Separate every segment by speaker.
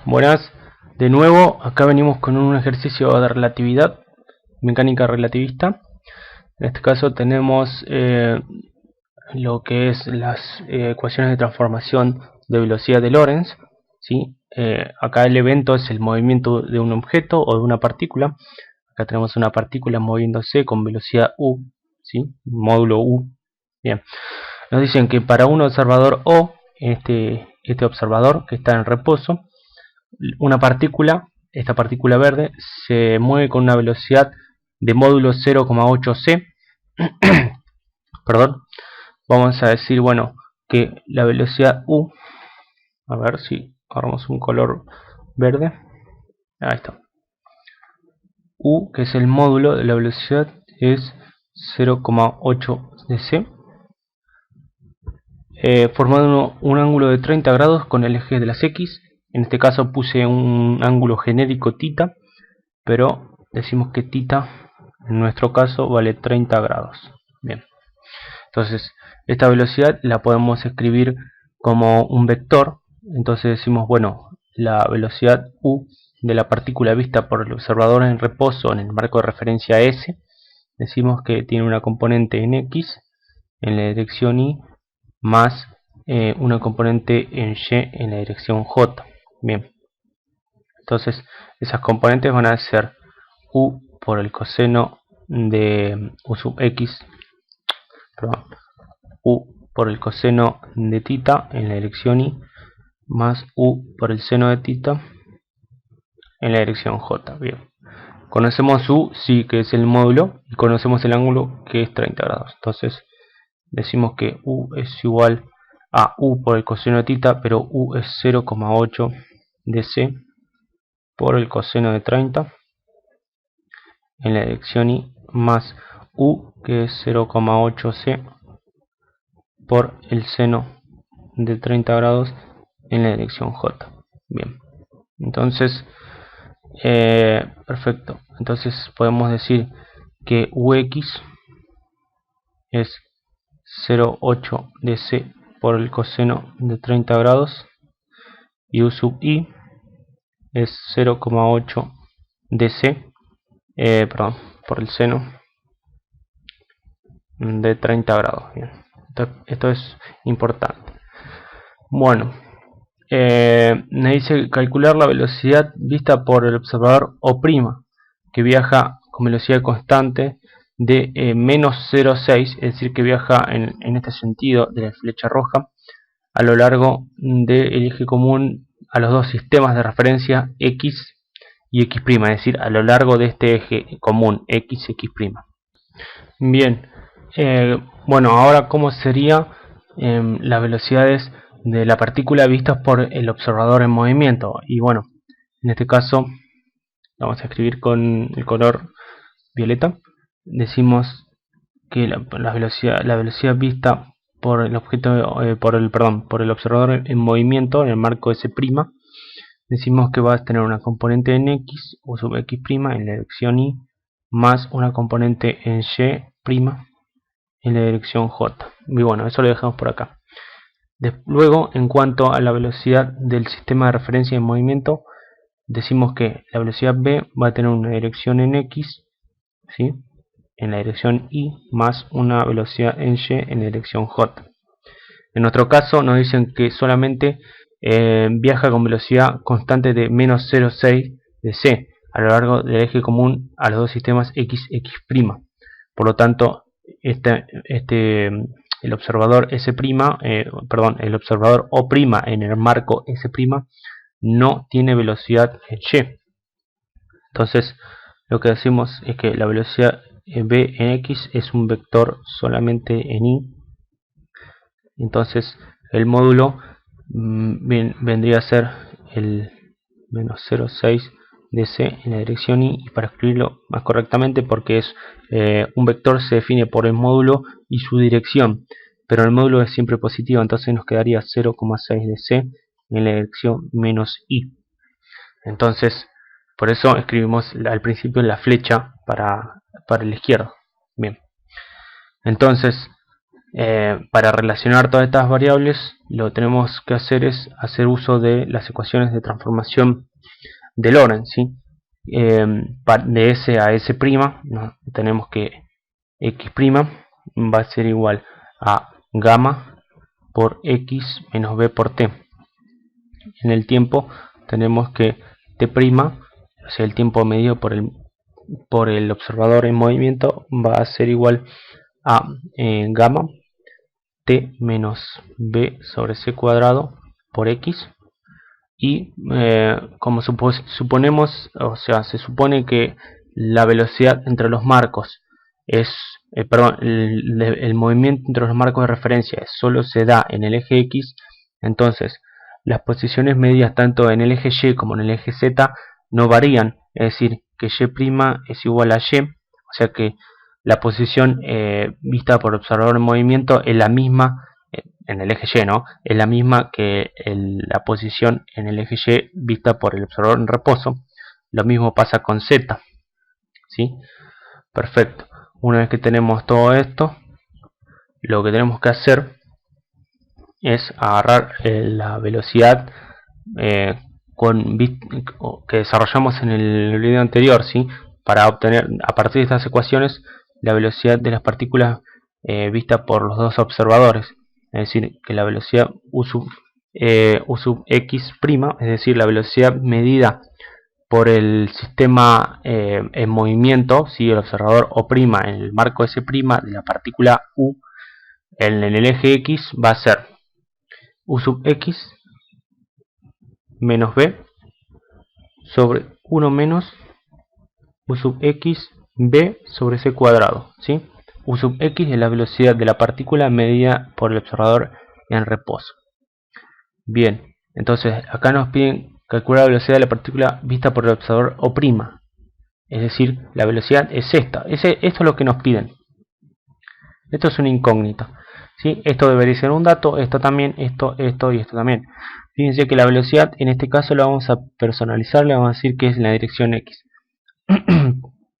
Speaker 1: Buenas, de nuevo acá venimos con un ejercicio de relatividad, mecánica relativista. En este caso tenemos lo que es las ecuaciones de transformación de velocidad de Lorentz, ¿sí? Acá el evento es el movimiento de un objeto o de una partícula. Acá tenemos una partícula moviéndose con velocidad u, ¿sí? Módulo u. Bien, nos dicen que para un observador O, este observador que está en reposo, una partícula, esta partícula verde, se mueve con una velocidad de módulo 0,8 c. Perdón, vamos a decir, bueno, que la velocidad u, a ver si agarramos un color verde, ahí está, u, que es el módulo de la velocidad, es 0,8 de c, formando un ángulo de 30 grados con el eje de las x. En este caso puse un ángulo genérico θ, pero decimos que θ en nuestro caso vale 30 grados. Bien, entonces esta velocidad la podemos escribir como un vector. Entonces decimos, bueno, la velocidad u de la partícula vista por el observador en reposo en el marco de referencia S, decimos que tiene una componente en x en la dirección y más una componente en y en la dirección j. Bien, entonces esas componentes van a ser u por el coseno de u sub x, perdón, u por el coseno de θ en la dirección y más u por el seno de θ en la dirección j. Bien, conocemos u, sí, que es el módulo, y conocemos el ángulo, que es 30 grados. Entonces decimos que u es igual a u por el coseno de θ, pero u es 0,8 de c por el coseno de 30 en la dirección y más u, que es 0,8 c por el seno de 30 grados en la dirección j. Bien, entonces perfecto, entonces podemos decir que ux es 0,8 de c por el coseno de 30 grados y u sub i es 0,8 de c, perdón, por el seno de 30 grados. Bien, esto es importante. Bueno, me dice calcular la velocidad vista por el observador O', que viaja con velocidad constante de menos 0,6, es decir, que viaja en este sentido de la flecha roja a lo largo del eje común a los dos sistemas de referencia X y X', es decir, a lo largo de este eje común X, X'. Bien, bueno, ahora cómo sería las velocidades de la partícula vistas por el observador en movimiento. Y bueno, en este caso vamos a escribir con el color violeta. Decimos que la velocidad vista por el objeto, por el observador en movimiento en el marco S', decimos que va a tener una componente en x o sub x' en la dirección y más una componente en y' en la dirección j. Y bueno, eso lo dejamos por acá. Luego, en cuanto a la velocidad del sistema de referencia en movimiento, decimos que la velocidad v va a tener una dirección en x, ¿sí?, en la dirección y más una velocidad en y en la dirección j. En nuestro caso nos dicen que solamente viaja con velocidad constante de menos 0,6 de c a lo largo del eje común a los dos sistemas x, x'. Por lo tanto, el observador S', el observador O' en el marco S' no tiene velocidad en y. Entonces lo que decimos es que la velocidad v en x es un vector solamente en y. Entonces el módulo vendría a ser el menos 0,6 de c en la dirección y para escribirlo más correctamente, porque es un vector, se define por el módulo y su dirección, pero el módulo es siempre positivo, entonces nos quedaría 0,6 de c en la dirección menos y. Entonces por eso escribimos al principio la flecha para el izquierdo. Bien, entonces para relacionar todas estas variables, lo que tenemos que hacer es hacer uso de las ecuaciones de transformación de Lorentz, ¿sí? De S a S', ¿no? Tenemos que X' va a ser igual a gamma por X menos B por T. En el tiempo tenemos que T', o sea el tiempo medido por el observador en movimiento, va a ser igual a gamma T menos B sobre C cuadrado por X. Y como suponemos, o sea, se supone que la velocidad entre los marcos es, perdón, el movimiento entre los marcos de referencia solo se da en el eje X, entonces las posiciones medidas tanto en el eje Y como en el eje Z no varían, es decir, que Y' es igual a Y, o sea que la posición vista por observador en movimiento es la misma en el eje Y, ¿no? Es la misma que la posición en el eje Y vista por el observador en reposo. Lo mismo pasa con Z, ¿sí? Perfecto. Una vez que tenemos todo esto, lo que tenemos que hacer es agarrar la velocidad que desarrollamos en el video anterior, ¿sí? Para obtener a partir de estas ecuaciones la velocidad de las partículas vista por los dos observadores, es decir, que la velocidad u sub x', es decir, la velocidad medida por el sistema en movimiento, si el observador O' en el marco S' de la partícula U en el eje X, va a ser U sub x menos B sobre 1 menos U sub x B sobre C cuadrado, ¿sí? U sub x es la velocidad de la partícula medida por el observador en reposo. Bien, entonces acá nos piden calcular la velocidad de la partícula vista por el observador O', es decir, la velocidad es esta. Esto es lo que nos piden. Esto es una incógnita, ¿sí? Esto debería ser un dato, esto también, esto y esto también. Fíjense que la velocidad en este caso la vamos a personalizar, le vamos a decir que es en la dirección X.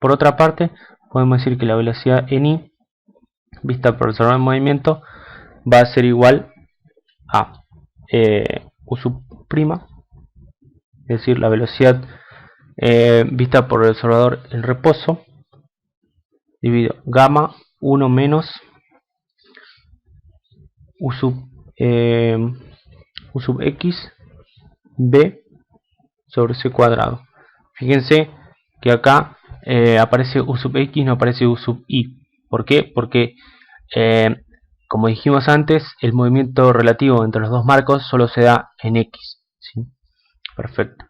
Speaker 1: Por otra parte, podemos decir que la velocidad en Y vista por el observador en movimiento va a ser igual a U sub prima, es decir, la velocidad vista por el observador en reposo, dividido gamma 1 menos U sub x B sobre C cuadrado. Fíjense que acá aparece U sub x, no aparece U sub y. ¿Por qué? Porque como dijimos antes, el movimiento relativo entre los dos marcos solo se da en X, ¿sí? Perfecto.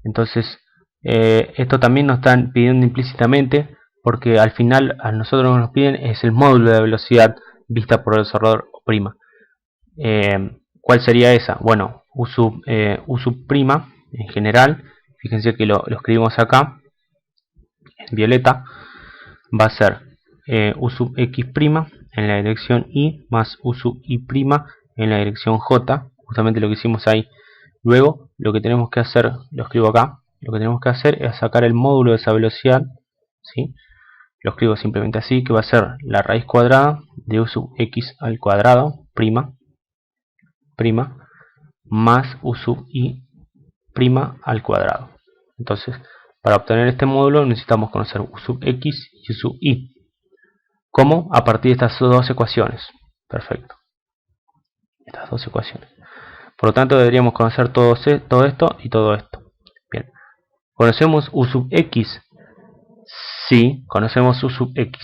Speaker 1: Entonces esto también nos están pidiendo implícitamente, porque al final a nosotros nos piden es el módulo de velocidad vista por el observador O'. ¿Cuál sería esa? Bueno, U sub prima en general, fíjense que lo escribimos acá en violeta, va a ser U sub x' en la dirección Y más U sub y' en la dirección J, justamente lo que hicimos ahí. Luego lo que tenemos que hacer, lo escribo acá, lo que tenemos que hacer es sacar el módulo de esa velocidad, ¿sí? Lo escribo simplemente así, que va a ser la raíz cuadrada de U sub x al cuadrado, prima más U sub y' al cuadrado. Entonces, para obtener este módulo necesitamos conocer U sub x y U sub y. ¿Cómo? A partir de estas dos ecuaciones. Perfecto. Estas dos ecuaciones. Por lo tanto, deberíamos conocer todo esto y todo esto. Bien. ¿Conocemos U sub x? Sí, conocemos U sub x.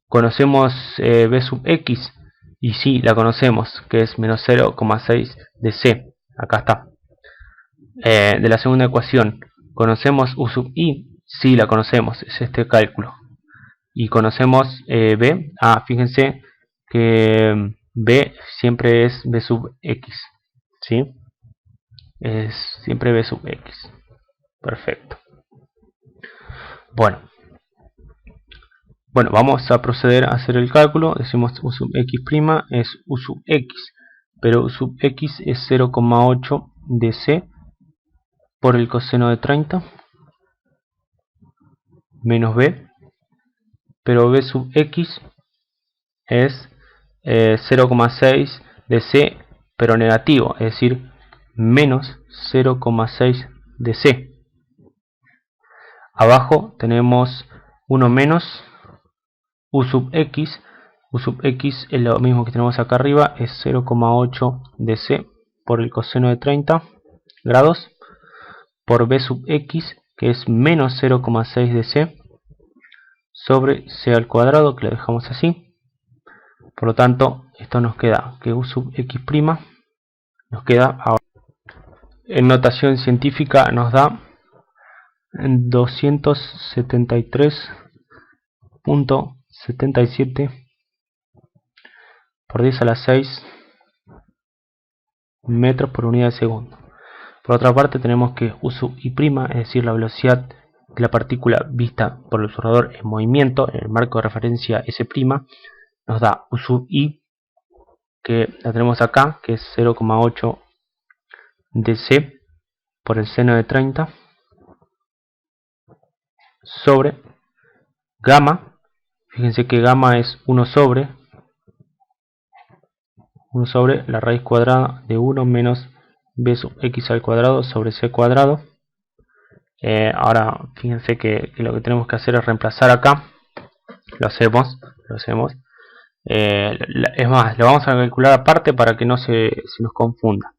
Speaker 1: ¿Conocemos B sub x? Y sí, la conocemos, que es menos 0,6 de C. Acá está. De la segunda ecuación, ¿conocemos U sub y? Sí, la conocemos, es este cálculo. Y conocemos B. Fíjense que B siempre es B sub x, ¿sí? Es siempre B sub x. Perfecto. Bueno, vamos a proceder a hacer el cálculo. Decimos U sub x' es U sub x, pero U sub x es 0,8 de C por el coseno de 30 menos B, pero B sub x es 0,6 de C, pero negativo, es decir, menos 0,6 de C. Abajo tenemos 1 menos U sub X. U sub X es lo mismo que tenemos acá arriba, es 0,8 de C por el coseno de 30 grados, por B sub X, que es menos 0,6 de C, sobre C al cuadrado, que lo dejamos así. Por lo tanto, esto nos queda que U sub X' nos queda ahora. En notación científica nos da 273.77 por 10 a la 6 metros por unidad de segundo. Por otra parte tenemos que U sub I', es decir, la velocidad de la partícula vista por el observador en movimiento, en el marco de referencia S', nos da U sub I, que la tenemos acá, que es 0,8 de C por el seno de 30, sobre gamma. Fíjense que gamma es 1 sobre la raíz cuadrada de 1 menos B sub X al cuadrado sobre C cuadrado. Ahora fíjense que lo que tenemos que hacer es reemplazar acá. Lo hacemos. Es más, lo vamos a calcular aparte para que no se nos confunda.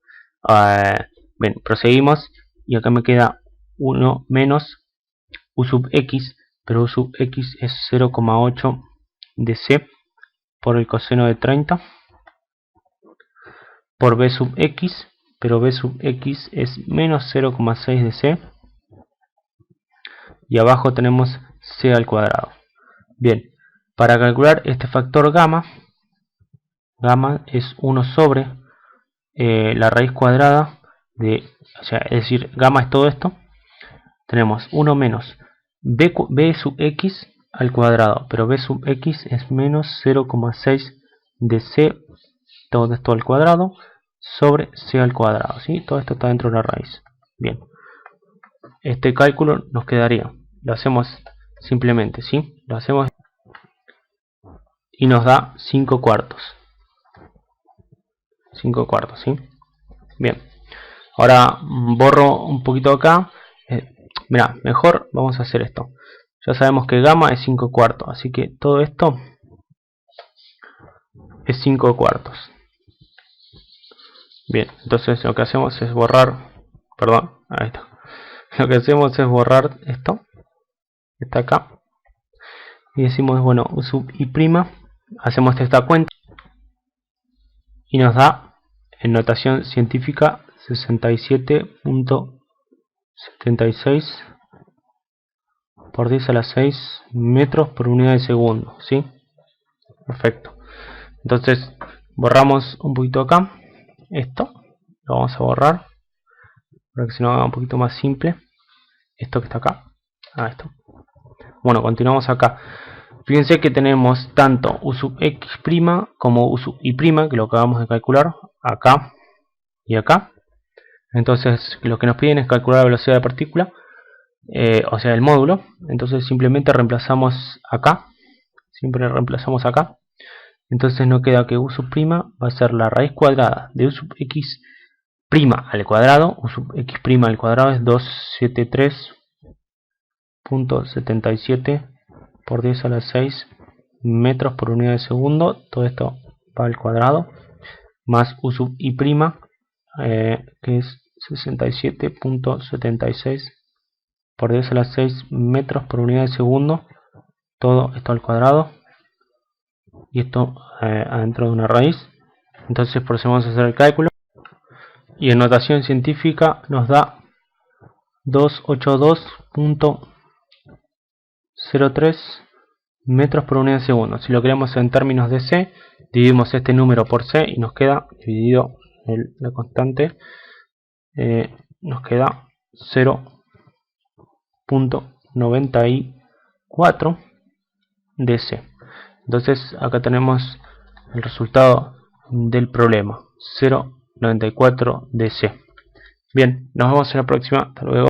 Speaker 1: Bien, proseguimos y acá me queda 1 menos U sub X, pero U sub X es 0,8 de C por el coseno de 30 por B sub X, pero B sub X es menos 0,6 de C, y abajo tenemos C al cuadrado. Bien, para calcular este factor gamma es 1 sobre la raíz cuadrada de, es decir, gamma es todo esto. Tenemos 1 menos B sub X al cuadrado, pero B sub X es menos 0,6 de C, todo esto al cuadrado, sobre C al cuadrado, ¿sí? Todo esto está dentro de la raíz. Bien, este cálculo nos quedaría, lo hacemos simplemente, ¿sí? Lo hacemos y nos da 5 cuartos. 5 cuartos, ¿sí? Bien, ahora borro un poquito acá. Mira, mejor vamos a hacer esto. Ya sabemos que gamma es 5 cuartos, así que todo esto es 5 cuartos. Bien, entonces lo que hacemos es borrar, perdón, ahí está. Lo que hacemos es borrar esto, que está acá, y decimos, bueno, U sub I', hacemos esta cuenta y nos da en notación científica 67.76 por 10 a la 6 metros por unidad de segundo, ¿sí? Perfecto. Entonces borramos un poquito acá, esto lo vamos a borrar para que se nos haga un poquito más simple, esto que está acá, esto. Bueno, continuamos acá. Fíjense que tenemos tanto U sub X' como U sub I', que lo acabamos de calcular, acá y acá. Entonces lo que nos piden es calcular la velocidad de partícula, o sea el módulo. Entonces simplemente reemplazamos acá, entonces nos queda que U sub' va a ser la raíz cuadrada de U sub X' al cuadrado. U sub X' al cuadrado es 273.77 por 10 a la 6 metros por unidad de segundo. Todo esto va al cuadrado, más U sub I', que es 67.76 por 10 a la 6 metros por unidad de segundo. Todo esto al cuadrado, y esto adentro de una raíz. Entonces procedemos a hacer el cálculo, y en notación científica nos da 282.03 metros por unidad de segundo. Si lo queremos en términos de C, dividimos este número por C y nos queda dividido la constante, nos queda 0.94 de C. Entonces acá tenemos el resultado del problema, 0.94 de C. Bien, nos vemos en la próxima. Hasta luego.